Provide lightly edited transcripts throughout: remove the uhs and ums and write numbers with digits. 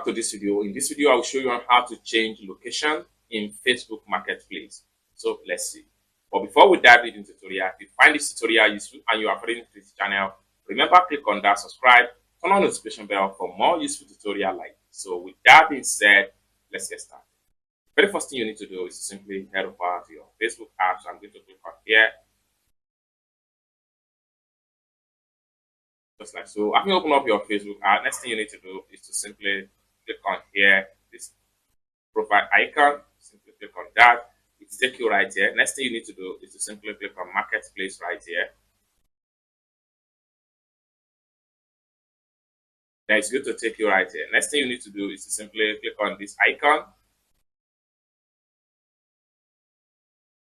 back to this video. In this video, I will show you on how to change location in Facebook Marketplace. So let's see. But before we dive into the tutorial, if you find this tutorial useful and you are following this channel, remember click on that subscribe, turn on the notification bell for more useful tutorial like this. So with that being said, let's get started. The very first thing you need to do is to simply head over to your Facebook app. So I'm going to click on here. Just like so. After you open up your Facebook app, next thing you need to do is to simply click on here, this profile icon. Simply click on that. It's take you right here. Next thing you need to do is to simply click on Marketplace right here. Then it's going to take you right here. Next thing you need to do is to simply click on this icon.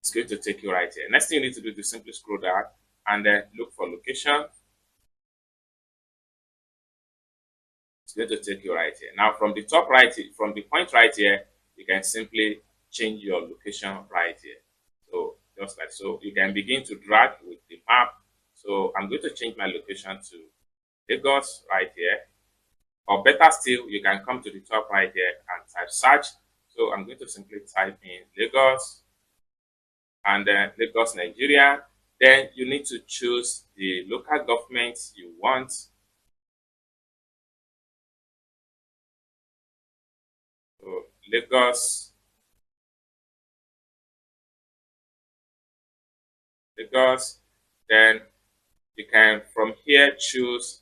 It's going to take you right here. Next thing you need to do is to simply scroll down and then look for location. It's going to take you right here. Now from the top right, from the point right here, you can simply change your location right here. So just like so, you can begin to drag with the map. So I'm going to change my location to Lagos right here. Or better still, you can come to the top right here and type search. So I'm going to simply type in Lagos and then Lagos, Nigeria. Then you need to choose the local government you want. So Lagos, then you can from here choose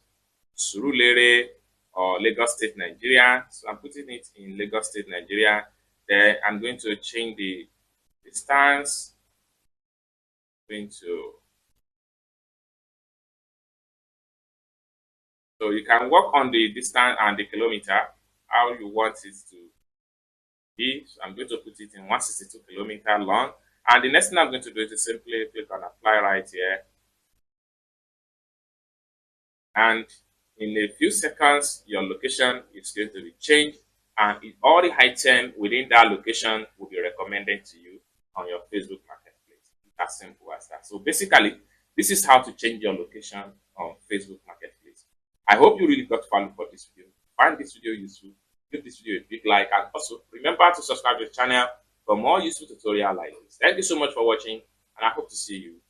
Surulere or Lagos State, Nigeria. So I'm putting it in Lagos State, Nigeria. Then I'm going to change the distance. So you can work on the distance and the kilometer, how you want it to be. So I'm going to put it in 162 kilometer long. And the next thing I'm going to do is simply click on apply right here. And in a few seconds, your location is going to be changed, and all the items within that location will be recommended to you on your Facebook Marketplace. It's as simple as that. So basically, this is how to change your location on Facebook Marketplace. I hope you really got value for this video. Find this video useful, give this video a big like, and also remember to subscribe to the channel for more useful tutorials like this. Thank you so much for watching, and I hope to see you